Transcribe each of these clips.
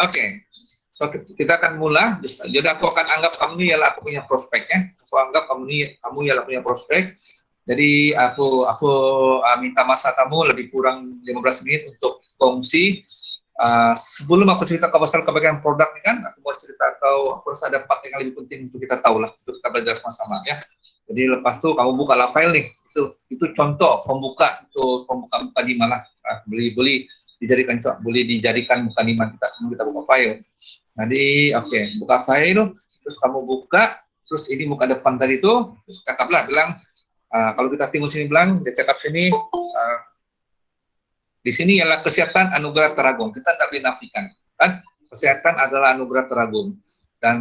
Oke. So, kita akan mulai. Jadi aku akan anggap kamu ini ialah aku punya prospek ya. Aku anggap kamu ialah punya prospek. Jadi aku minta masa kamu lebih kurang 15 menit untuk kongsi. Sebelum aku cerita ke pasal kebagian produk ini kan, aku mau cerita aku rasa ada part yang lebih penting untuk kita tahu lah, untuk kita belajar sama-sama ya. Jadi lepas itu kamu buka lah file nih, itu contoh pembuka di mana boleh dijadikan mukadimah kita semua, kita buka file. Jadi buka file, terus kamu buka, terus ini muka depan tadi itu, terus cakaplah bilang, kalau kita tengok sini bilang, dia cakap sini, di sini ialah kesehatan anugerah teragum. Kita tidak boleh nafikan, kan? Kesehatan adalah anugerah teragum. Dan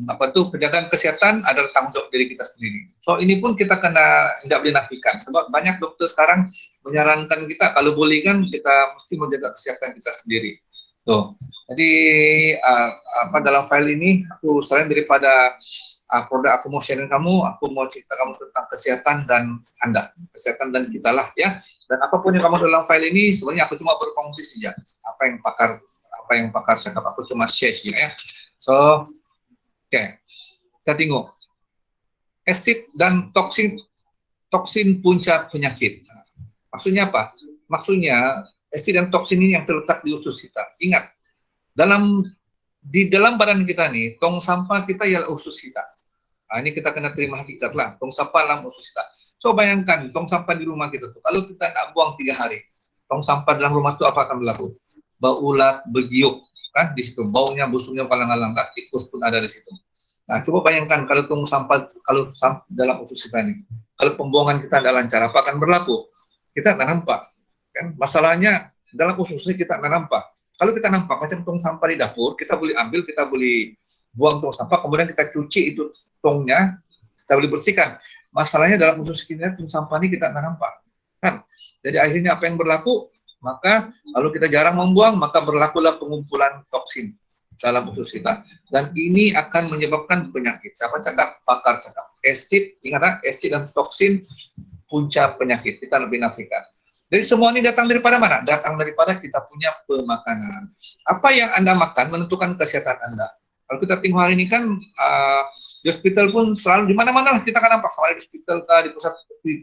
penjagaan kesehatan adalah tanggung jawab diri kita sendiri. So ini pun kita tidak boleh nafikan. Sebab banyak dokter sekarang menyarankan kita kalau boleh kan kita mesti menjaga kesehatan kita sendiri. Tuh. Jadi dalam file ini aku selain daripada produk aku mau sharing kamu, aku mau cerita kamu tentang kesehatan dan kesehatan dan kita lah ya. Dan apapun yang kamu dalam file ini sebenarnya aku cuma berkongsi saja. Apa yang pakar cakap, aku cuma share saja ya. So, kita tengok asid dan toksin punca penyakit. Maksudnya apa? Maksudnya asid dan toksin ini yang terletak di usus kita. Ingat, di dalam badan kita nih, tong sampah kita ialah usus kita. Ini kita kena terima hakikat lah, tong sampah dalam usus kita. So bayangkan, tong sampah di rumah kita tuh, kalau kita nak buang 3 hari, tong sampah dalam rumah itu apa akan berlaku? Bau ulat, bergiuk, kan di situ, baunya, busuknya kalang-kalang, tikus pun ada di situ. Nah, coba bayangkan kalau tong sampah, dalam usus kita ini, kalau pembuangan kita tidak lancar, apa akan berlaku? Kita tidak nampak, kan? Masalahnya dalam usus kita tidak nampak. Kalau kita nampak macam tong sampah di dapur, kita boleh ambil, kita boleh buang tong sampah, kemudian kita cuci itu tongnya, kita boleh bersihkan. Masalahnya dalam usus kita, tong sampah ini kita tidak nampak. Kan? Jadi akhirnya apa yang berlaku? Maka kalau kita jarang membuang, maka berlakulah pengumpulan toksin dalam usus kita. Dan ini akan menyebabkan penyakit. Siapa cakap? Pakar cakap. Ingat, asid dan toksin punca penyakit. Kita lebih nafikan. Jadi semua ini datang daripada mana? Datang daripada kita punya pemakanan. Apa yang Anda makan menentukan kesehatan Anda. Kalau kita tengok hari ini kan di hospital pun selalu di mana-mana kita kan nampak, selalu di hospital kah, di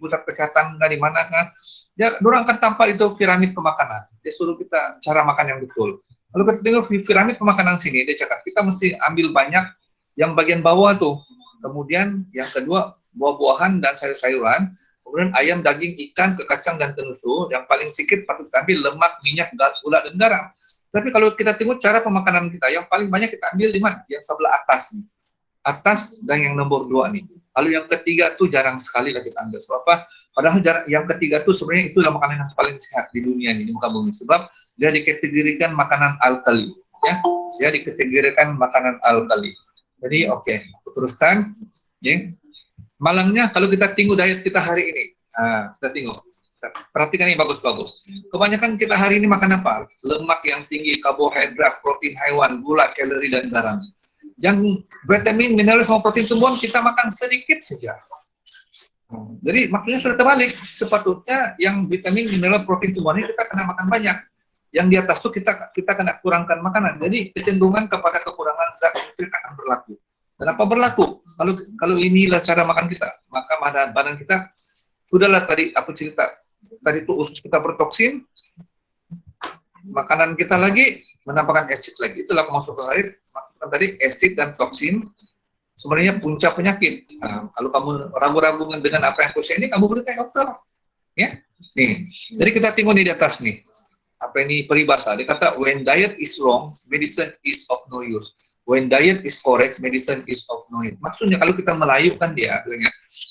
pusat kesehatan kah, di mana kan. Ya, orang akan tampak itu piramid pemakanan. Dia suruh kita cara makan yang betul. Kalau kita tengok piramid pemakanan sini, dia cakap kita mesti ambil banyak yang bagian bawah tuh. Kemudian yang kedua buah-buahan dan sayur-sayuran. Kemudian ayam, daging, ikan, kekacang, dan tenusu. Yang paling sedikit patut ambil lemak, minyak, gula, dan garam. Tapi kalau kita tengok cara pemakanan kita, yang paling banyak kita ambil di mana? Yang sebelah atas nih. Atas dan yang nomor 2 nih. Lalu yang ketiga tuh jarang sekali lah kita ambil. Sebab apa? Padahal yang ketiga tuh sebenarnya itulah makanan yang paling sehat di dunia ini, di muka bumi. Sebab dia dikategorikan makanan alkali. Ya, dia dikategorikan makanan alkali. Jadi aku teruskan. Ya. Malangnya kalau kita tengok diet kita hari ini, kita tengok, perhatikan ini bagus-bagus. Kebanyakan kita hari ini makan apa? Lemak yang tinggi, karbohidrat, protein haiwan, gula, kalori, dan garam. Yang vitamin, mineral, sama protein tumbuhan kita makan sedikit saja. Jadi maksudnya sudah terbalik. Sepatutnya yang vitamin, mineral, protein tumbuhan ini kita kena makan banyak. Yang di atas itu kita kena kurangkan makanan. Jadi kecenderungan kepada kekurangan zat nutrisi akan berlaku. Kenapa berlaku? Kalau inilah cara makan kita, maka badan kita sudahlah tadi aku cerita. Tadi itu usus kita bertoksin, makanan kita lagi menambahkan asid lagi. Itulah kemasukan tadi asid dan toksin sebenarnya punca penyakit. Kalau kamu ragu-ragu dengan apa yang aku share ini, kamu boleh tanya dokter. Ya, nih. Jadi kita tengok di atas nih. Apa ini peribahasa? Dia kata when diet is wrong, medicine is of no use. When diet is correct, medicine is of no use. Maksudnya kalau kita melayukan dia,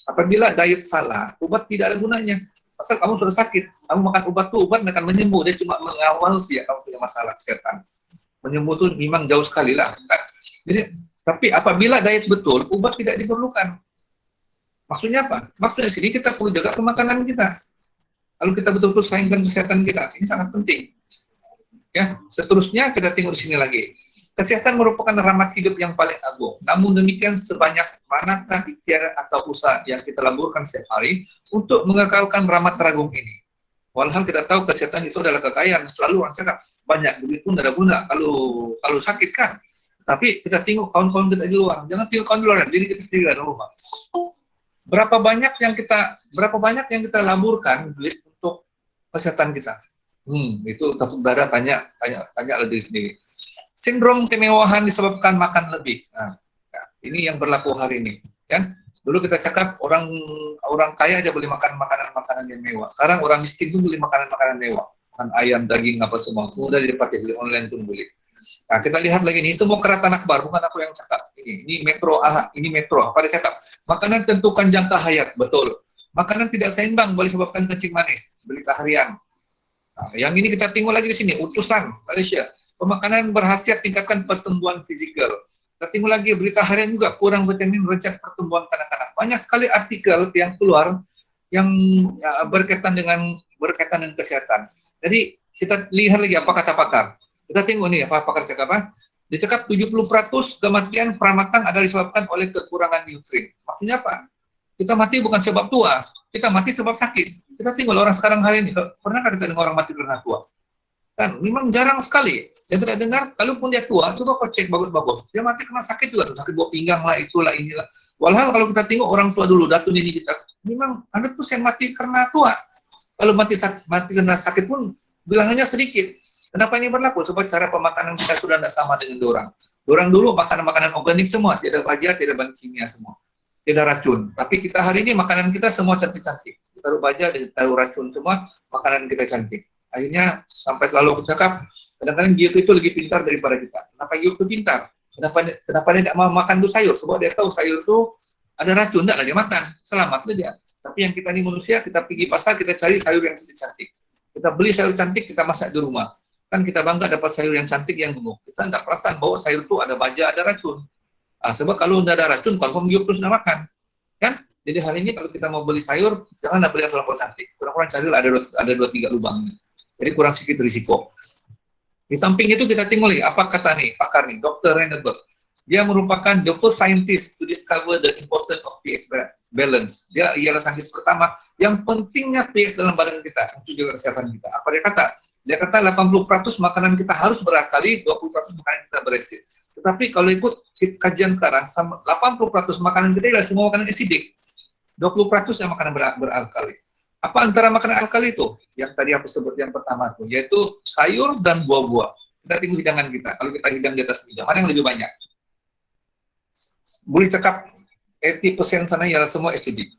apabila diet salah, obat tidak ada gunanya. Pasal kamu sudah sakit, kamu makan obat tuh, obat akan menyembuh. Dia cuma mengawal sih ya kamu punya masalah kesehatan. Menyembuh tuh memang jauh sekali lah. Kan? Jadi, tapi apabila diet betul, obat tidak diperlukan. Maksudnya apa? Maksudnya sini kita perlu jaga pemakanan kita. Kalau kita betul-betul sayangkan kesehatan kita, ini sangat penting. Ya, seterusnya kita tengok di sini lagi. Kesehatan merupakan rahmat hidup yang paling agung. Namun demikian sebanyak manakah ikhtiar atau usaha yang kita laburkan setiap hari untuk mengekalkan rahmat teragung ini? Walhal kita tahu kesehatan itu adalah kekayaan. Selalu orang cakap banyak duit pun tidak ada guna kalau sakit kan. Tapi kita tengok kawan-kawan kita di luar. Jangan tengok kawan di luar, diri kita sendiri dalam rumah. Berapa banyak yang kita laburkan duit untuk kesehatan kita. Itu tepuk dada tanya diri sendiri. Sindrom kemewahan disebabkan makan lebih. Nah, ini yang berlaku hari ini, kan? Dulu kita cakap orang kaya aja boleh makan makanan yang mewah. Sekarang orang miskin pun boleh makanan mewah. Makan ayam, daging, apa semua. Mudah dipakai, beli online pun boleh. Nah, kita lihat lagi nih, semua keratan akbar, bukan aku yang cakap. Ini metro, apa dia cakap? Makanan tentukan jangka hayat, betul. Makanan tidak seimbang boleh sebabkan kencing manis, berita harian. Nah, yang ini kita tengok lagi di sini, utusan Malaysia. Pemakanan berkhasiat tingkatkan pertumbuhan fisikal. Kita tengok lagi berita harian juga, kurang vitamin mencegah pertumbuhan kanak-kanak. Banyak sekali artikel yang keluar yang berkaitan dengan kesehatan. Jadi kita lihat lagi apa kata pakar. Kita tengok nih apa pakar cakap apa. Dia cakap 70% kematian pramatang adalah disebabkan oleh kekurangan nutrien. Maksudnya apa? Kita mati bukan sebab tua, kita mati sebab sakit. Kita tengok orang sekarang hari ini, pernahkah kita dengar orang mati karena tua? Kan memang jarang sekali. Yang tidak dengar, kalaupun dia tua, coba kau cek bagus-bagus. Dia mati karena sakit juga, sakit buah pinggang lah, itulah, inilah. Walhal kalau kita tengok orang tua dulu, datu nini kita, memang 100% mati karena tua. Kalau mati karena sakit pun, bilangannya sedikit. Kenapa ini berlaku? Sebab cara pemakanan kita sudah tidak sama dengan dorang. Dorang dulu makanan-makanan organik semua, tidak baja, tidak bahan kimia semua. Tidak racun. Tapi kita hari ini makanan kita semua cantik-cantik. Taruh baja dan taruh racun semua, makanan kita cantik. Akhirnya sampai selalu aku cakap, kadang-kadang dia itu lebih pintar daripada kita. Kenapa dia itu pintar? Kenapa dia tidak mau makan itu sayur? Sebab dia tahu sayur itu ada racun, tidaklah dia makan. Selamatlah dia. Tapi yang kita ini manusia, kita pergi pasar, kita cari sayur yang cantik. Kita beli sayur cantik, kita masak di rumah. Kan kita bangga dapat sayur yang cantik yang gemuk. Kita tidak perasaan bahwa sayur itu ada baja, ada racun. Sebab kalau tidak ada racun, confirm dia terus tidak makan. Kan? Jadi hari ini kalau kita mau beli sayur, jangan beli yang terlalu cantik. Kurang-kurang cari ada 2-3 lubang. Jadi kurang sedikit risiko. Di samping itu kita tengok nih, apa kata nih pakar nih, Dr. Renneberg. Dia merupakan the first scientist to discover the importance of pH balance. Dia ialah saintis pertama yang pentingnya pH dalam badan kita untuk jaga kesehatan kita. Apa dia kata? Dia kata 80% makanan kita harus berakali, 20% makanan kita beresid. Tetapi kalau ikut kajian sekarang, 80% makanan kita adalah semua makanan acidic. 20% yang makanan beralkali. Apa antara makanan alkali itu? Yang tadi aku sebut yang pertama itu, yaitu sayur dan buah-buah. Kita tengok hidangan kita. Kalau kita hidang di atas meja, mana yang lebih banyak? Boleh cakap 80% sana ialah semua acidic.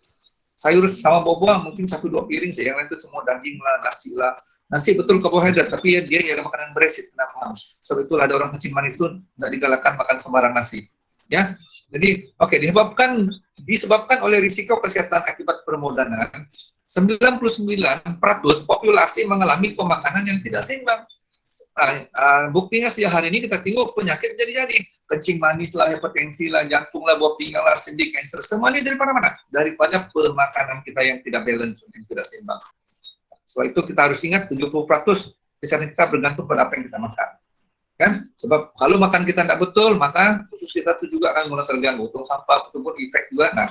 Sayur sama buah-buah mungkin 1-2 piring saja, yang lain itu semua daging lah, nasi lah. Nasi betul karbohidrat, tapi dia ada makanan beresid. Kenapa? Sebab itulah ada orang kencing manis itu tidak digalakkan makan sembarang nasi. Ya, jadi disebabkan oleh risiko kesehatan akibat permodanan. 99% populasi mengalami pemakanan yang tidak seimbang. Buktinya sejak hari ini kita tengok penyakit jadi kencing manis lah, hipertensi lah, jantung lah, buah pinggang lah, sendi, kanker, semuanya daripada mana? Daripada pemakanan kita yang tidak balance, yang tidak seimbang. Sebab itu kita harus ingat 70% kesehatan kita bergantung pada apa yang kita makan. Kan? Sebab kalau makan kita tidak betul, maka khusus kita itu juga akan mulai terganggu. Tong sampah, itu pun efek juga. Nah,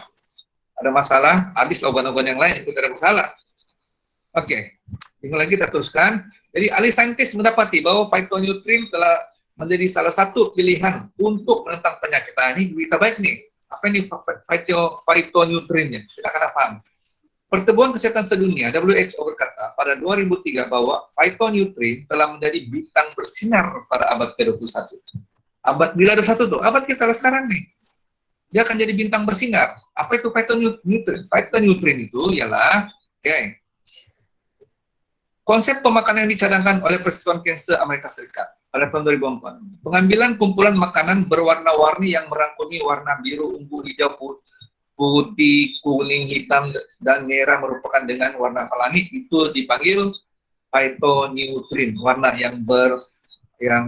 ada masalah, habis obat-obat yang lain, itu tidak ada masalah. Oke, tinggal lagi kita teruskan. Jadi, ahli saintis mendapati bahwa phytonutrien telah menjadi salah satu pilihan untuk menentang penyakit. Nah, ini berita baik nih. Apa ini phytonutriennya? Silakan paham. Pertemuan Kesehatan Sedunia WHO berkata pada 2003 bahwa phytonutrien telah menjadi bintang bersinar pada abad ke-21. Abad bila 21 tuh, abad kita sekarang nih. Dia akan jadi bintang bersinar. Apa itu phytonutrien? Phytonutrien itu ialah konsep pemakanan yang dicadangkan oleh Persekutuan Kanser Amerika Serikat pada tahun 2004. Pengambilan kumpulan makanan berwarna-warni yang merangkumi warna biru, ungu, hijau, putih, kuning, hitam, dan merah merupakan dengan warna pelangi, itu dipanggil phytonutrien, warna yang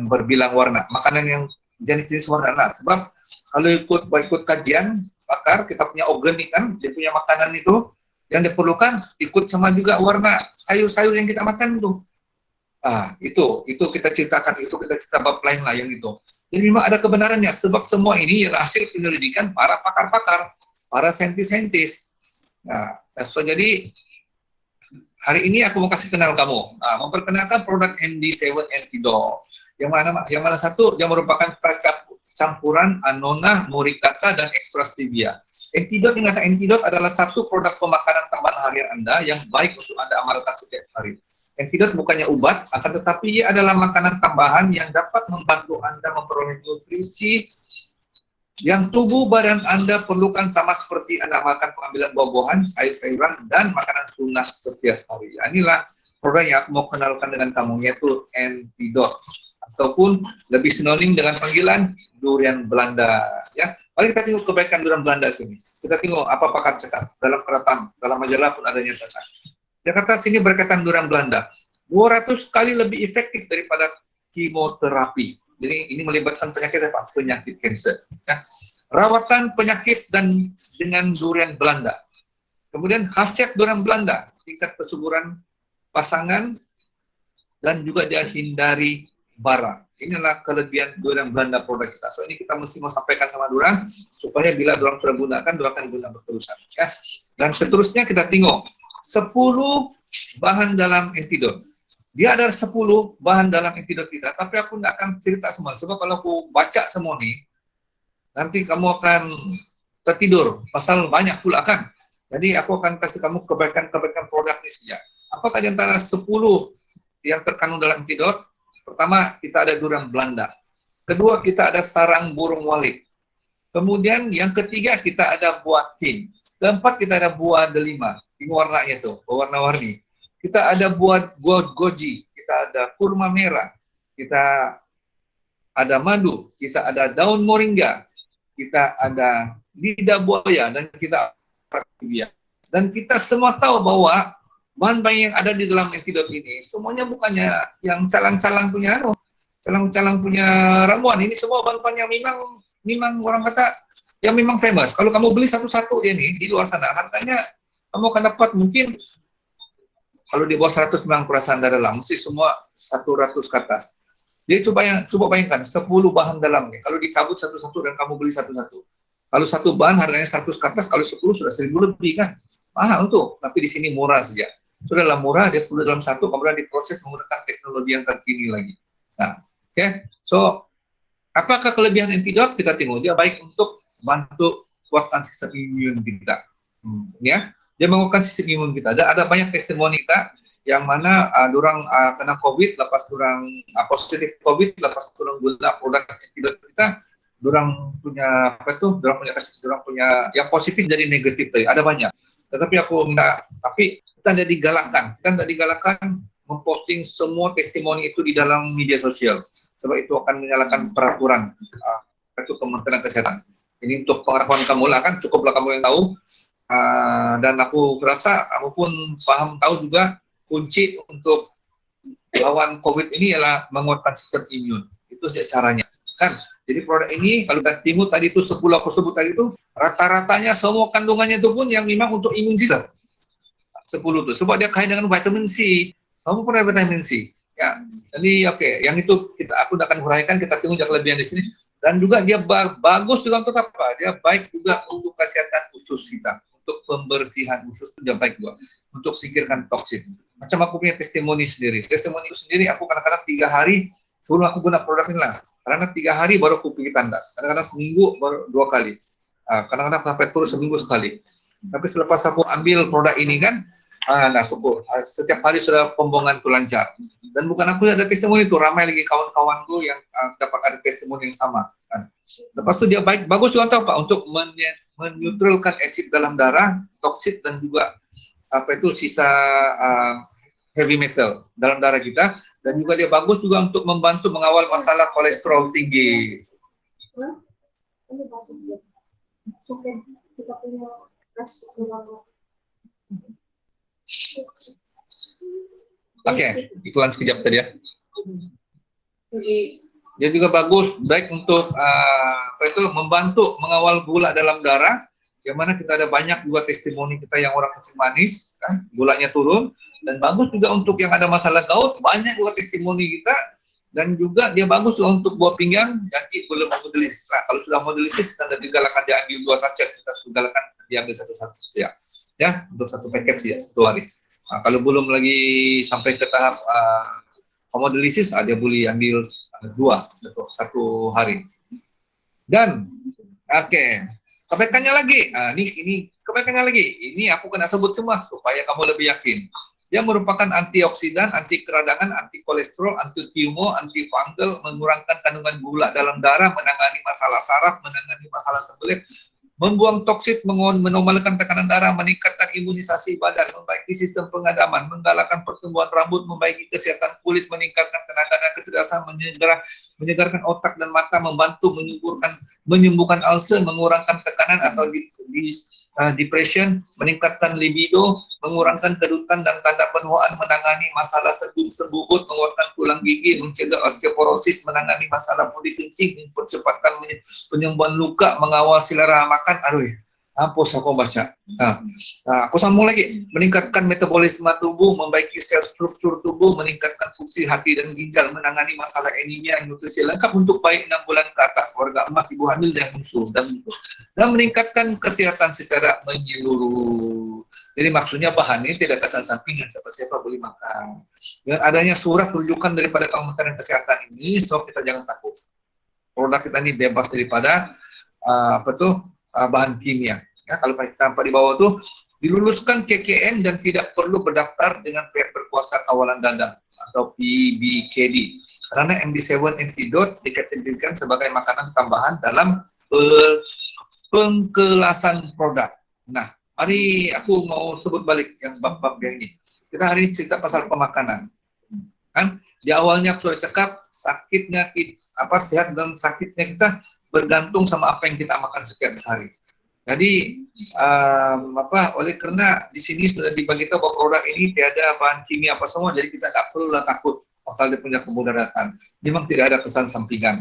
berbilang warna, makanan yang jenis-jenis warna. Nah, sebab kalau ikut kajian pakar, kita punya organik kan, dia punya makanan itu yang diperlukan ikut sama juga warna sayur-sayur yang kita makan itu. Itu kita ceritakan, itu kita cerita bab lain lah yang itu. Jadi memang ada kebenarannya, sebab semua ini adalah hasil penyelidikan para pakar-pakar, para saintis-saintis. Nah, jadi hari ini aku mau kasih kenal kamu, memperkenalkan produk MD7 Antidote, yang mana satu yang merupakan campuran Annona, Muricata, dan extra stevia. Antidote, ingat, Antidote adalah satu produk pemakanan tambahan harian Anda yang baik untuk Anda amalkan setiap hari. Antidote bukannya obat, akan tetapi ia adalah makanan tambahan yang dapat membantu Anda memperoleh nutrisi yang tubuh badan Anda perlukan, sama seperti Anda makan pengambilan buah-buahan, sayur-sayuran, dan makanan sunnah setiap hari. Ya, inilah produk yang aku mau kenalkan dengan kamu, yaitu Antidote, ataupun lebih sinonim dengan panggilan durian Belanda. Ya, mari kita tengok kebaikan durian Belanda sini. Kita tengok apa pakar cakap dalam keratan, dalam majalah pun ada nyatakan. Jakarta sini berkaitan durian Belanda 200 kali lebih efektif daripada kemoterapi. Jadi ini melibatkan penyakit apa? Penyakit kanser. Ya. Rawatan penyakit dan dengan durian Belanda. Kemudian khasiat durian Belanda, tingkat kesuburan pasangan, dan juga dia hindari bara. Inilah kelebihan durian Belanda produk kita. So ini kita mesti mau sampaikan sama durian supaya bila durian sudah gunakan, durian akan guna berterusan. Ya. Dan seterusnya kita tengok 10 bahan dalam Antidote. Dia ada 10 bahan dalam Antidote kita, tapi aku nggak akan cerita semua. Sebab kalau aku baca semua nih, nanti kamu akan tertidur, pasal banyak pula kan. Jadi aku akan kasih kamu kebaikan-kebaikan produk ini saja. Apa tadi antara 10 yang terkandung dalam Antidote? Pertama, kita ada durian Belanda. Kedua, kita ada sarang burung walet. Kemudian yang ketiga, kita ada buah tin. Keempat, kita ada buah delima. Ini warnanya tuh, warna-warni. Kita ada buah goji, kita ada kurma merah, kita ada madu, kita ada daun moringa, kita ada lidah buaya, dan kita stevia. Dan kita semua tahu bahwa bahan-bahan yang ada di dalam Antidote ini semuanya bukannya yang calang-calang punya ramuan. Ini semua bahan-bahan yang memang orang kata yang memang famous. Kalau kamu beli satu-satu ini di luar sana, harganya kamu akan dapat mungkin kalau di bawah 100 memang perasaan dalam, mesti semua 100 ke atas. Jadi coba bayangkan 10 bahan dalamnya. Kalau dicabut satu-satu dan kamu beli satu-satu. Kalau satu bahan harganya 100 ke atas, kalau 10 sudah 1000 lebih kan. Mahal tuh, tapi di sini murah saja. Sudahlah murah, dia 10 dalam satu, kemudian diproses menggunakan teknologi yang terkini lagi. Nah, oke. So, apakah kelebihan Antidote? Kita tengok, dia baik untuk bantu kuatkan sistem imun kita. Ya. Dia menguatkan sistem imun kita. Ada banyak testimoni kita yang mana dorang kena COVID, lepas dorang positif COVID, lepas dorang guna produk Antidote kita, dorang punya apa itu? Dorang punya yang positif jadi negatif tadi. Ada banyak. Tetapi kita tidak digalakkan memposting semua testimoni itu di dalam media sosial. Sebab itu akan menyalakan peraturan itu Kementerian Kesehatan. Ini untuk pengetahuan kamu lah kan, cukuplah kamu yang tahu. Dan aku rasa kamu pun tahu juga kunci untuk lawan COVID ini ialah menguatkan sistem imun. Itu sih caranya kan. Jadi produk ini kalau kita tengok tadi itu 10 aku sebut tadi itu rata-ratanya semua kandungannya itu pun yang memang untuk imun sistem. 10 itu sebab dia kaya dengan vitamin C. Kamu pernah vitamin C? Ya. Jadi oke, yang itu aku akan huraikan, kita tengok kelebihan di sini. Dan juga dia bagus juga untuk apa? Dia baik juga untuk kesehatan usus kita. Untuk pembersihan usus itu dia baik juga. Untuk singkirkan toksin. Macam aku punya testimoni sendiri. Testimoni itu sendiri aku kadang-kadang 3 hari sebelum aku guna produk ini lah. Kadang-kadang 3 hari baru aku pergi tandas. Kadang-kadang seminggu baru 2 kali. Kadang-kadang sampai terus seminggu sekali. Tapi selepas aku ambil produk ini kan, syukur. Setiap hari sudah pembuangan itu lancar. Dan bukan aku ada testimoni itu, ramai lagi kawan-kawanku yang dapat ada testimoni yang sama. Kan. Lepas itu dia bagus juga untuk apa? Untuk menyutralkan asid dalam darah, toksit, dan juga sisa heavy metal dalam darah kita. Dan juga dia bagus juga untuk membantu mengawal masalah kolesterol tinggi. Oke, iklan sekejap tadi ya. Dia juga bagus, baik untuk membantu mengawal gula dalam darah. Yang mana kita ada banyak juga testimoni kita yang orang kecil manis, kan, gulanya turun. Dan bagus juga untuk yang ada masalah gout, banyak juga testimoni kita. Dan juga dia bagus juga untuk buah pinggang, jadi belum hemodialisis. Nah, kalau sudah hemodialisis, kita tidak digalakan diambil 2 sachet, kita digalakan diambil 1 sachet ya, untuk 1 paket sih ya, 1 hari. Kalau belum lagi sampai ke tahap hemodialisis, dia boleh ambil 2 untuk 1 hari. Dan kebaikannya lagi, ini kebaikannya lagi. Ini aku kena sebut semua supaya kamu lebih yakin. Dia merupakan antioksidan, anti keradangan, anti kolesterol, anti tumor, anti fungal, mengurangkan kandungan gula dalam darah, menangani masalah saraf, menangani masalah sembelit, membuang toksit, menormalkan tekanan darah, meningkatkan imunisasi badan, membaiki sistem pengadaman, menggalakkan pertumbuhan rambut, membaiki kesehatan kulit, meningkatkan tenaga dan kecerdasan, menyegarkan otak dan mata, membantu menyembuhkan ulcer, mengurangkan tekanan atau depression, meningkatkan libido, mengurangkan kedutan dan tanda penuaan, menangani masalah sebut, menguatkan tulang gigi, mencegah osteoporosis, menangani masalah bodi kencing, mempercepatkan penyembuhan luka, mengawal selera makan. Aduh, hapus aku baca. Aku sambung lagi. Meningkatkan metabolisme tubuh, membaiki sel struktur tubuh, meningkatkan fungsi hati dan ginjal, menangani masalah anemia, nutrisi lengkap untuk bayi 6 bulan ke atas, keluarga emas, ibu hamil dan menyusu, dan meningkatkan kesehatan secara menyeluruh. Jadi maksudnya bahan ini tidak kesan sampingan, siapa-siapa boleh makan. Dengan adanya surat rujukan daripada Kementerian Kesehatan ini, so kita jangan takut. Produk kita ini bebas daripada bahan kimia. Ya, kalau tanpa di bawah tuh diluluskan KKM dan tidak perlu berdaftar dengan pihak berkuasa kawalan dagang atau PBKD. Karena MD7 Antidote dikategorikan sebagai makanan tambahan dalam pengkelasan produk. Nah, hari aku mau sebut balik yang bab-bab yang ini. Kita hari ini cerita pasal pemakanan. Kan di awalnya aku sudah cakap sakitnya sehat dan sakitnya kita bergantung sama apa yang kita makan setiap hari. Jadi oleh karena di sini sudah dibagi tahu bahwa produk ini tiada bahan kimia apa semua, jadi kita tak perlu takut asal dia punya kemudaratan. Memang tidak ada kesan sampingan.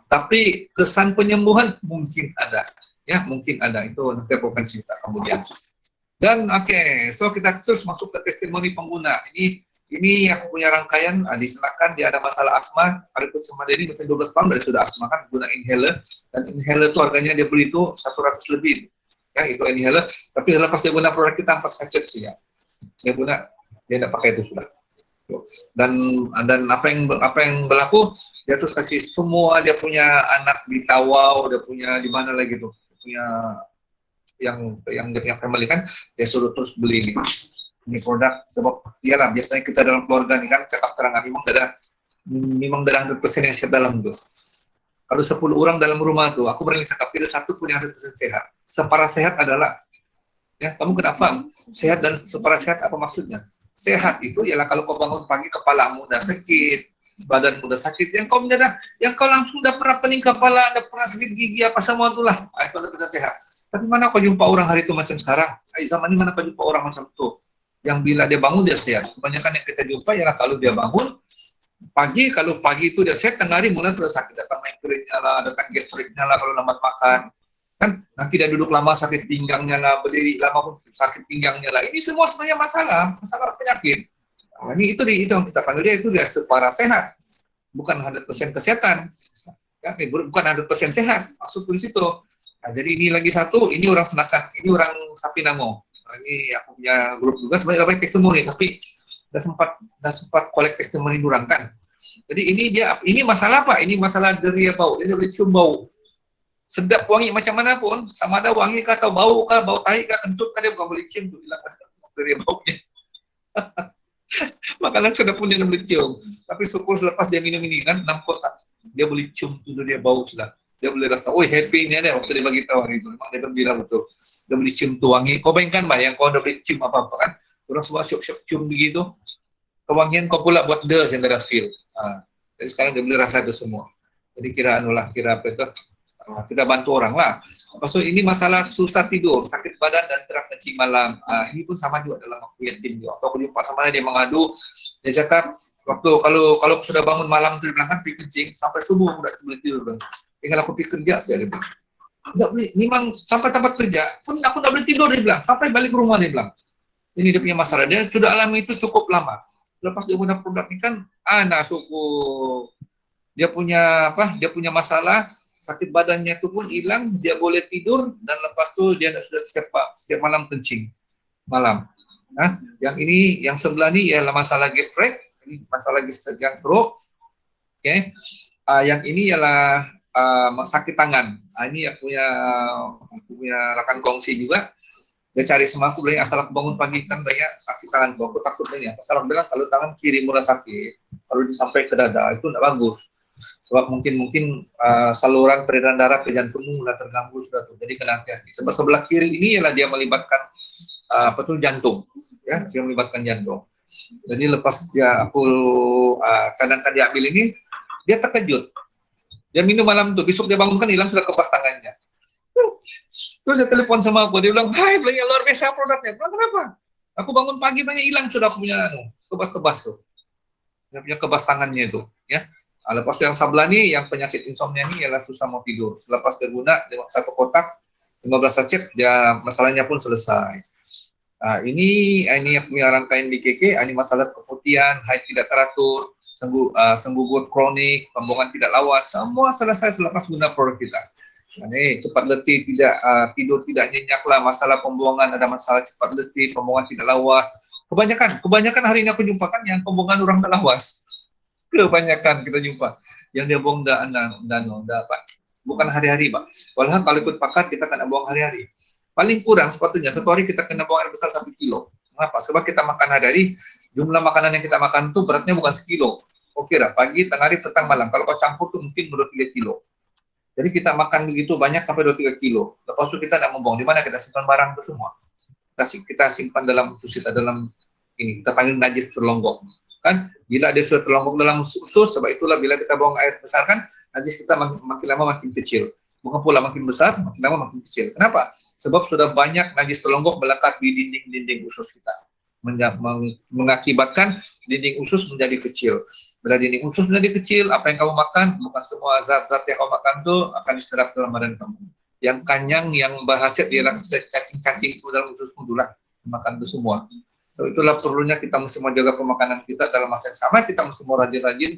Tapi kesan penyembuhan mungkin ada. Ya, mungkin ada. Itu nanti aku akan cerita kemudian. Dan so kita terus masuk ke testimoni pengguna. Ini aku punya rangkaian, disilakan dia ada masalah asma, ada pun sama dia ini macam 12 tahun dari sudah asma kan, guna inhaler, dan inhaler itu harganya dia beli itu 100 lebih, ya itu inhaler, tapi lepas dia guna produk kita 4 sachet sih ya, dia tidak pakai itu sudah. Dan apa yang berlaku, dia terus kasih semua, dia punya anak di Tawau, dia punya di mana lagi tuh, punya yang dia punya family kan, dia suruh terus beli ini produk, sebab iyalah biasanya kita dalam keluarga ini kan cakap terang memang ada 100% yang sehat dalam itu. Kalau 10 orang dalam rumah tuh, aku berani cakap tidak satu pun yang 100% sehat. Separah sehat adalah, ya kamu kenapa sehat dan separah sehat apa maksudnya? Sehat itu ialah kalau kau bangun pagi kepalamu udah sakit, badanmu udah sakit, yang kau langsung udah pernah pening kepala, udah pernah sakit gigi apa semua itulah, itu udah sehat. Tapi mana kau jumpa orang hari itu macam sekarang? Zaman ini mana kau jumpa orang macam itu? Yang bila dia bangun dia sehat. Kebanyakan yang kita jumpa ialah kalau dia bangun pagi, kalau pagi itu dia sehat, tengah hari mulai terus sakit, datang migrainnya lah, datang gastriknya lah kalau lambat makan, kan nanti dia duduk lama sakit pinggangnya lah, berdiri lama pun sakit pinggangnya lah. Ini semua sebenarnya masalah penyakit. Nah, itu yang kita panggil dia separah sehat, bukan 100% kesehatan. Ya, bukan 100% sehat, maksud di situ. Nah, jadi ini lagi satu, ini orang Senakan, ini orang Sapinamo. Ini aku punya grup juga sebenarnya dapat testimoni, tapi dah sempat kolek testimoni durang kan. Jadi ini masalah apa? Ini masalah deria bau. Dia boleh cium bau. Sedap wangi macam mana pun, sama ada wangi kah atau bau kah, bau tahi kah, kentut kah, dia bukan boleh cium tuh, hilang deria baunya. Makanan sudah punya dia boleh cium. Tapi syukur selepas dia minum ini kan 6 kotak, dia boleh cium tuh dia bau sudah. Dia boleh rasa, happy-nya dia waktu dia bagi tahu hari itu. Memang dia gembira betul. Dia boleh cium tuh wangi. Kau bayangkan yang kau udah boleh cium apa-apa kan. Orang semua syok-syok cium begitu. Kewangian kau pula buat yang ada feel. Jadi sekarang dia boleh rasa itu semua. Jadi kira apa itu, kita bantu orang lah. Maksud ini masalah susah tidur, sakit badan dan gerak kencing malam. Ini pun sama juga dalam aku yatim juga. Waktu aku jumpa sama dia mengadu, dia cakap, kalau sudah bangun malam itu dia bilang kan pergi kencing sampai subuh udah boleh tidur bang. Tinggal aku pergi kerja saja dia bilang. Enggak boleh, memang sampai tempat kerja pun aku enggak boleh tidur dia bilang, sampai balik ke rumah dia bilang. Ini dia punya masalah, dia sudah alami itu cukup lama. Lepas dia guna produk ini kan, suku dia punya masalah, sakit badannya itu pun hilang, dia boleh tidur dan lepas itu dia sudah setiap malam kencing malam. Nah, yang ini, yang sebelah ini ialah masalah gastrek, ini masalah gastrek yang pro. Oke. Yang ini ialah sakit tangan. Ini aku punya rekan kongsi juga. Dia cari sama aku bilang asal aku bangun pagi kan banyak sakit tangan. Aku takut banyak. Asal aku bilang kalau tangan kiri mulai sakit, kalau disampai ke dada itu tidak bagus. Sebab mungkin saluran peredaran darah ke jantungmu mulai terganggu sudah tuh. Jadi kena hati-hati. Sebab sebelah kiri ini ialah dia melibatkan apa tuh jantung, ya, dia melibatkan jantung. Jadi lepas aku cadangkan diambil ini, dia terkejut. Dia minum malam tuh, besok dia bangun kan hilang sudah kepas tangannya. Terus dia telepon sama aku, dia bilang, hai, belanja luar biasa produknya. Bilang, kenapa? Aku bangun pagi banyak hilang sudah aku punya kebas-kebas tuh. Dia punya kebas tangannya itu, ya. Lepas yang sebelah ini, yang penyakit insomnia ini ialah susah mau tidur. Selepas dia guna, satu kotak, 15 sachet, dia masalahnya pun selesai. Ini yang punya rangkaian BKK, ini masalah keputihan, haid tidak teratur, senggugut kronik, pembuangan tidak lawas, semua selesai selepas guna produk kita. Cepat letih, tidur tidak nyenyak lah, masalah pembuangan ada masalah cepat letih, pembuangan tidak lawas. Kebanyakan hari ini aku jumpakan yang pembuangan orang tidak lawas. Kebanyakan kita jumpa yang dia buang apa? Bukan hari-hari, Pak. Walaupun kalau ikut pakat kita kena buang hari-hari. Paling kurang sepatutnya satu hari kita kena buang air besar 1 kilo. Kenapa? Sebab kita makan hari-hari, jumlah makanan yang kita makan itu beratnya bukan sekilo. Oke dah, pagi, tengah hari, petang, malam. Kalau kau campur tuh mungkin 2-3 kilo. Jadi kita makan begitu banyak sampai 2-3 kilo. Lepas itu kita tidak membuang. Di mana kita simpan barang itu semua? Kita simpan dalam dalam ini, kita panggil najis terlonggok. Kan? Bila dia sudah terlonggok dalam usus, sebab itulah bila kita buang air besar kan, najis kita makin lama makin kecil. Bukan pula makin besar, makin lama makin kecil. Kenapa? Sebab sudah banyak najis terlonggok melekat di dinding-dinding usus kita. Mengakibatkan dinding usus menjadi kecil. Bila dinding usus menjadi kecil, apa yang kamu makan, bukan semua zat-zat yang kamu makan itu akan diserap dalam badan kamu. Yang kanyang, yang berhasil dirasa cacing-cacing semua dalam ususmu itulah makan itu semua. So, itulah perlunya kita mesti menjaga pemakanan kita dalam masa yang sama, kita mesti mau rajin-rajin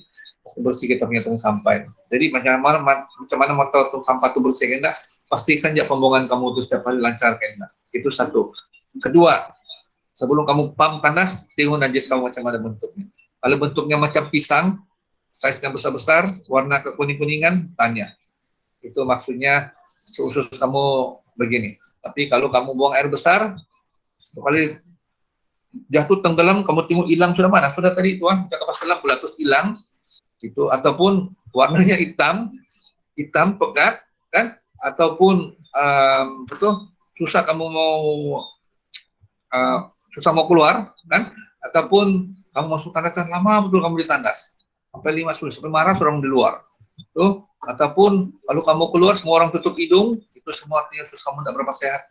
bersih kita punya tong sampah. Jadi macam mana mau tahu tong sampah itu bersih enggak? Pastikan saja pembuangan kamu itu setiap hari lancar enggak. Itu satu. Kedua, sebelum kamu pam panas, tengok najis kamu macam mana bentuknya. Kalau bentuknya macam pisang, size-nya besar-besar, warna kekuning-kuningan, tanya. Itu maksudnya seusus kamu begini. Tapi kalau kamu buang air besar, sekali jatuh tenggelam, kamu tengok hilang sudah mana? Sudah tadi itu, cakap pas kelam pula terus hilang. Itu ataupun warnanya hitam pekat kan, ataupun betul susah kamu mau keluar kan, ataupun kamu masuk tandasan lama betul kamu ditandas sampai 5 sampai marah orang di luar tuh, ataupun kalau kamu keluar semua orang tutup hidung, itu semua artinya usus kamu tidak berapa sehat.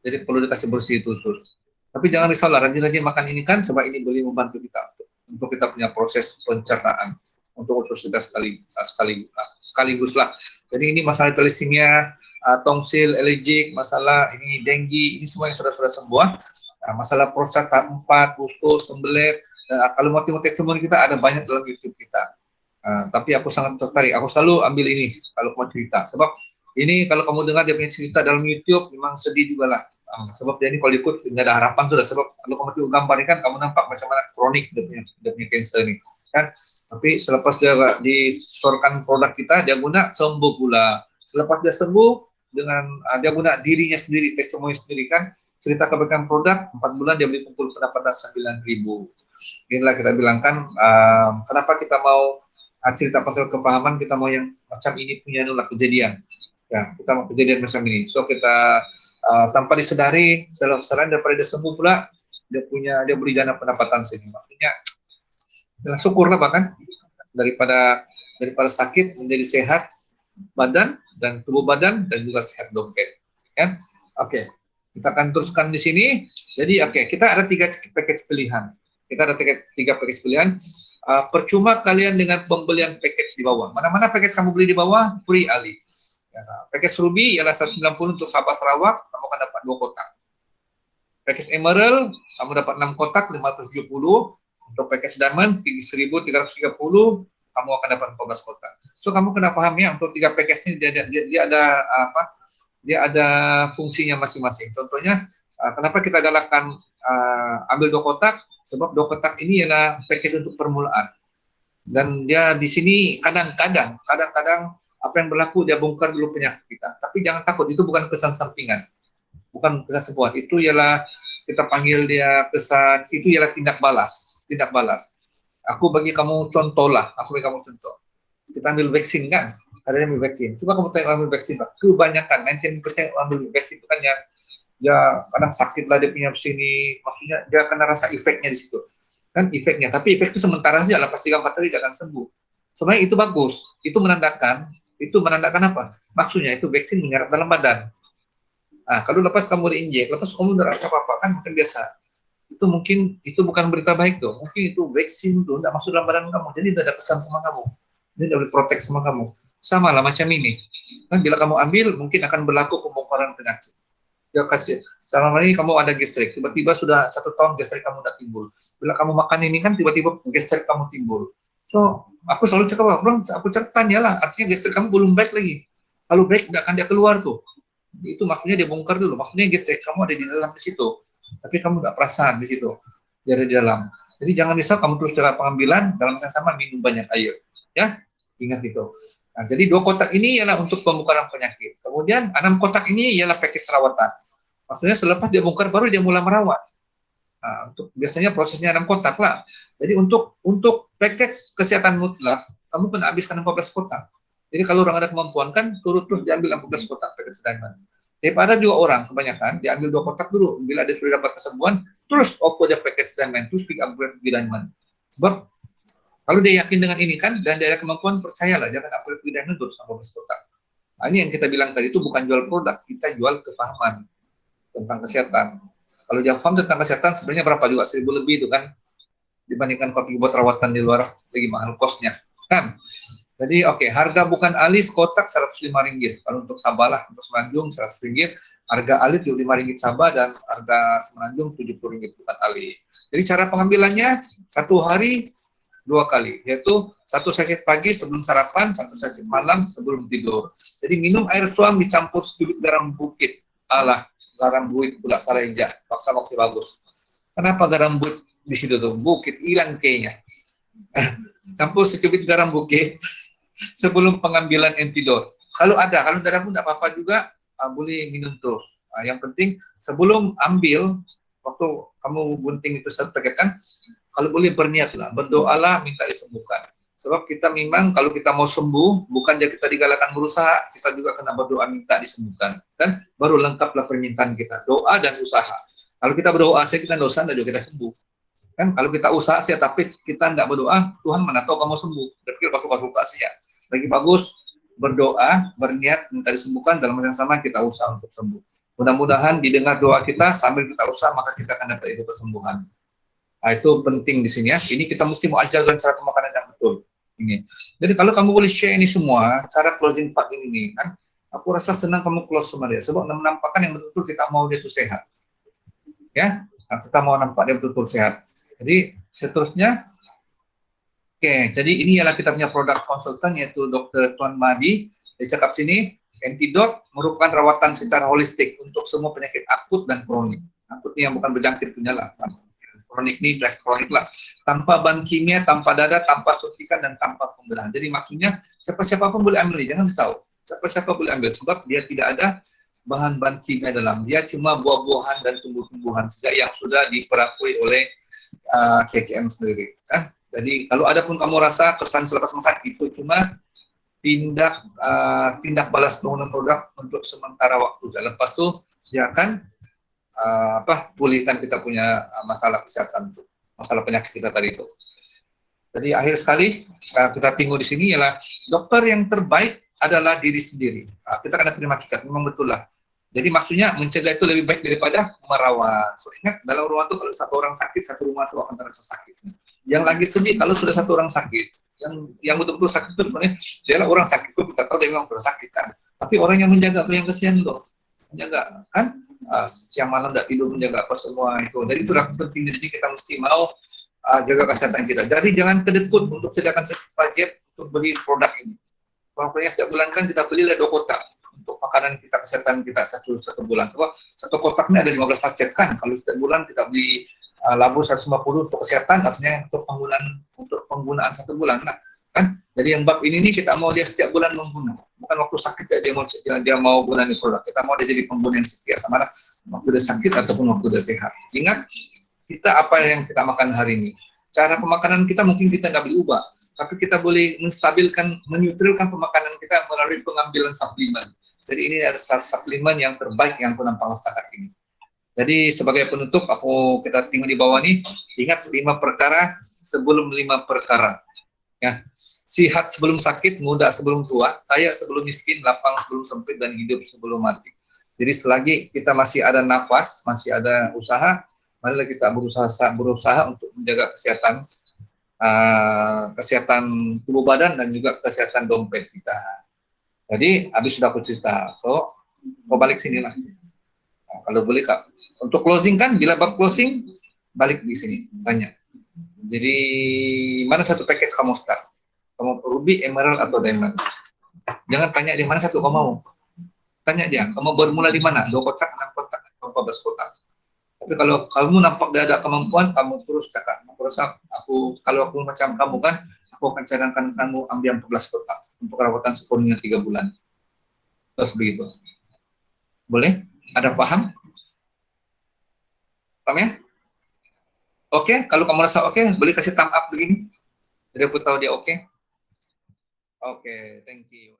Jadi perlu dikasih bersih itu usus. Tapi jangan risaulah, rajin-rajin makan ini kan, sebab ini boleh membantu kita untuk kita punya proses pencernaan untuk usus kita sekaligus lah. Jadi ini masalah talisemia, tongsil, alergik, masalah ini denggi, ini semua yang sudah sembuh. Masalah prostata 4, usus, sembelit, kalau mau tengok testimoni kita ada banyak dalam YouTube kita. Tapi aku sangat tertarik, aku selalu ambil ini kalau mau cerita, sebab ini kalau kamu dengar dia punya cerita dalam YouTube memang sedih juga lah. Sebab dia ini kalau ikut nggak ada harapan tuh, sebab kalau kamu tengok gambar ini kan kamu nampak macam mana kronik dia punya cancer ini kan. Tapi selepas dia disorkan produk kita, dia guna sembuh pula. Selepas dia sembuh dengan dia guna dirinya sendiri, testimoni sendiri kan, cerita kebaikan produk, 4 bulan dia beli kumpul pendapatan 9.000. Inilah kita bilangkan kenapa kita mau cerita pasal kepahaman, kita mau yang macam ini punya nolak kejadian. Ya, kita mau kejadian macam ini. So kita tanpa disedari, selain daripada dia sembuh pula, dia beri dana pendapatan sini. Maksudnya, syukurlah bahkan daripada sakit menjadi sehat badan dan tubuh badan dan juga sehat dompet. Kan? Oke, kita akan teruskan di sini. Jadi kita ada 3 package pilihan. Kita ada 3 package pilihan. Percuma kalian dengan pembelian package di bawah. Mana-mana package kamu beli di bawah, free Ali. Ya, package Ruby ialah 190 untuk Sabah Sarawak, kamu akan dapat 2 kotak. Package Emerald, kamu dapat 6 kotak, 570. Untuk package Diamond, 1.330, kamu akan dapat 14 kotak. So, kamu kena paham ya, untuk 3 package ini dia ada fungsinya masing-masing. Contohnya, kenapa kita galakkan ambil 2 kotak, sebab 2 kotak ini adalah package untuk permulaan. Dan dia di sini kadang-kadang apa yang berlaku dia bongkar dulu penyakit kita. Tapi jangan takut, itu bukan kesan sampingan, bukan kesan sebuah. Itu ialah kita panggil dia kesan, itu ialah tindak balas, tindak balas. Aku bagi kamu contoh lah, aku bagi kamu contoh. Kita ambil vaksin kan, ada yang ambil vaksin. Coba kamu tanya ambil vaksin, kebanyakan 90% ambil vaksin itu kan ya kadang sakit lah dia punya sini, maksudnya dia kena rasa efeknya di situ. Kan efeknya, tapi efek itu sementara saja lah, pasti 3-4 hari dia akan sembuh. Sebenarnya itu bagus, itu menandakan apa? Maksudnya itu vaksin menyerap dalam badan. Nah, kalau lepas kamu diinjek, lepas kamu tidak rasa apa-apa kan mungkin biasa. Itu mungkin itu bukan berita baik tuh. Mungkin itu vaksin tuh tidak masuk dalam badan kamu, jadi tidak ada kesan sama kamu. Ini tidak boleh protek sama kamu. Sama lah macam ini. Kan bila kamu ambil mungkin akan berlaku pembongkaran penyakit. Ya kasih, selama ini kamu ada gastrik, tiba-tiba sudah 1 tahun gastrik kamu tidak timbul. Bila kamu makan ini kan tiba-tiba gastrik kamu timbul. So, aku selalu cakap, bro, aku tanya lah, artinya gastrik kamu belum baik lagi. Kalau baik, tidak akan dia keluar tuh. Itu maksudnya dia bongkar dulu, maksudnya gastrik kamu ada di dalam di situ. Tapi kamu tidak perasaan di situ, dia ada di dalam. Jadi jangan risau, kamu terus cara pengambilan, dalam yang sama minum banyak air. Ya, ingat itu. Nah, jadi 2 kotak ini ialah untuk pembongkaran penyakit. Kemudian 6 kotak ini ialah package rawatan. Maksudnya selepas dia bongkar baru dia mulai merawat. Nah, untuk biasanya prosesnya 6 kotak lah. Jadi untuk package kesehatan mutlak, kamu kena habiskan 14 kotak. Jadi kalau orang ada kemampuan kan turut terus diambil 14 kotak package diamond. Daripada juga orang kebanyakan diambil 2 kotak dulu. Bila dia sudah dapat kesembuhan, terus offer dia package diamond, terus pick upgrade diamond. Sebab kalau dia yakin dengan ini kan, dan dia ada kemampuan, percayalah, jangan upgrade diamond terus sampai berkotak. Nah, ini yang kita bilang tadi, itu bukan jual produk, kita jual kefahaman tentang kesehatan. Kalau dia paham tentang kesehatan, sebenarnya berapa juga, 1.000 lebih itu kan, dibandingkan kopi buat rawatan di luar, lagi mahal kosnya. Kan? Jadi oke, harga bukan alis kotak Rp105. Kalau untuk Sabah lah, untuk Semenanjung Rp100. Harga alis Rp25 Sabah dan harga Semenanjung Rp70 bukan alis. Jadi cara pengambilannya 1 hari 2 kali, yaitu 1 sachet pagi sebelum sarapan, 1 sachet malam sebelum tidur. Jadi minum air suam dicampur sedikit garam bukit. Alah, garam bukit pula salah injak, paksa bagus. Kenapa garam bukit di situ tuh? Bukit hilang kayaknya. Campur secubit garam bukit sebelum pengambilan antidot. Kalau tidak ada pun tidak apa-apa juga, boleh minum terus. Yang penting sebelum ambil, waktu kamu gunting itu paket kan, kalau boleh berniatlah, berdoalah minta disembuhkan. Sebab kita memang kalau kita mau sembuh, bukan saja kita digalakan berusaha, kita juga kena berdoa minta disembuhkan. Kan baru lengkaplah permintaan kita, doa dan usaha. Kalau kita berdoa saja kita tidak usah, tidak juga kita sembuh. Kan kalau kita usaha saja tapi kita tidak berdoa, Tuhan mana tahu kamu sembuh. Berpikir masuk saja. Lagi bagus berdoa, berniat minta disembuhkan, dalam masa yang sama kita usaha untuk sembuh. Mudah-mudahan didengar doa kita sambil kita usaha, maka kita akan dapat itu kesembuhan. Nah, itu penting di sini ya. Ini kita mesti mau ajarkan cara pemakanan yang betul. Ini. Jadi kalau kamu boleh share ini semua, cara closing part ini nih, kan, aku rasa senang kamu close sama dia. Sebab menampakkan yang betul-betul kita mau dia itu sehat. Ya, nah, kita mau nampak dia betul-betul sehat. Jadi seterusnya, oke, jadi ini ialah kita punya produk konsultan yaitu Dr. Tuan Mahdi. Dia cakap sini, antidot merupakan rawatan secara holistik untuk semua penyakit akut dan kronik. Akut ini yang bukan berjangkit punya lah. Kronik ini sudah kronik lah. Tanpa bahan kimia, tanpa darah, tanpa suntikan, dan tanpa pembedahan. Jadi maksudnya siapa-siapa pun boleh ambil, jangan risau. Siapa-siapa boleh ambil, sebab dia tidak ada bahan-bahan kimia dalam. Dia cuma buah-buahan dan tumbuh-tumbuhan saja yang sudah diperakui oleh KKM sendiri. Kan? Jadi kalau ada pun kamu rasa kesan selepas makan itu cuma tindak balas penggunaan produk untuk sementara waktu. Lepas itu dia akan pulihkan kita punya masalah kesehatan, masalah penyakit kita tadi itu. Jadi akhir sekali kita tunggu di sini ialah dokter yang terbaik adalah diri sendiri. Kita akan terima hakikat, memang betul lah. Jadi maksudnya mencegah itu lebih baik daripada merawat. So ingat dalam rumah itu kalau satu orang sakit, satu rumah itu akan terasa sakit. Yang lagi sedih kalau sudah satu orang sakit, yang betul-betul sakit itu sebenarnya dia orang sakit itu kita tahu dia memang sudah sakit kan. Tapi orang yang menjaga itu yang kesian loh, menjaga kan. Siang malam tidak tidur menjaga apa semua itu. Jadi itu penting di sini kita mesti mau jaga kesehatan kita. Jadi jangan kedekut untuk sediakan budget untuk beli produk ini. Pokoknya setiap bulan kan kita belilah 2 kotak untuk pemakanan kita, kesehatan kita satu bulan. Sebab satu kotak ini ada 15 sachet kan. Kalau setiap bulan kita beli labu 150 untuk kesehatan, artinya untuk penggunaan satu bulan. Nah, kan? Jadi yang bab ini nih kita mau dia setiap bulan mengguna. Bukan waktu sakit dia mau gunain produk. Kita mau dia jadi pengguna yang setia sama waktu dia sakit ataupun waktu dia sehat. Ingat, kita apa yang kita makan hari ini. Cara pemakanan kita mungkin kita nggak boleh ubah, tapi kita boleh menstabilkan, menyutrilkan pemakanan kita melalui pengambilan suplemen. Jadi ini adalah suplemen yang terbaik yang aku nampak setakat ini. Jadi sebagai penutup, kita tinggal di bawah ini, ingat 5 perkara sebelum 5 perkara. Ya, sihat sebelum sakit, muda sebelum tua, kaya sebelum miskin, lapang sebelum sempit, dan hidup sebelum mati. Jadi selagi kita masih ada nafas, masih ada usaha, marilah kita berusaha untuk menjaga kesehatan tubuh badan dan juga kesehatan dompet kita. Jadi habis sudah aku cerita, so mau balik sini lah. Nah, kalau boleh Kak, untuk closing kan, bila bab closing balik di sini tanya. Jadi mana satu package kamu start? Kamu ruby, emerald atau diamond? Jangan tanya di mana satu kamu mau. Tanya dia, kamu bermula di mana? 2 kotak, 6 kotak, 14 kotak. Tapi kalau kamu nampak gak ada kemampuan, kamu terus cakap. Kalau aku macam kamu kan, aku akan cadangkan kamu ambil 14 kotak untuk perawatan sepenuhnya 3 bulan. Terus begitu. Boleh? Ada paham? Paham ya? Oke, kalau kamu rasa oke, boleh kasih thumb up begini. Jadi aku tahu dia oke. Oke, thank you.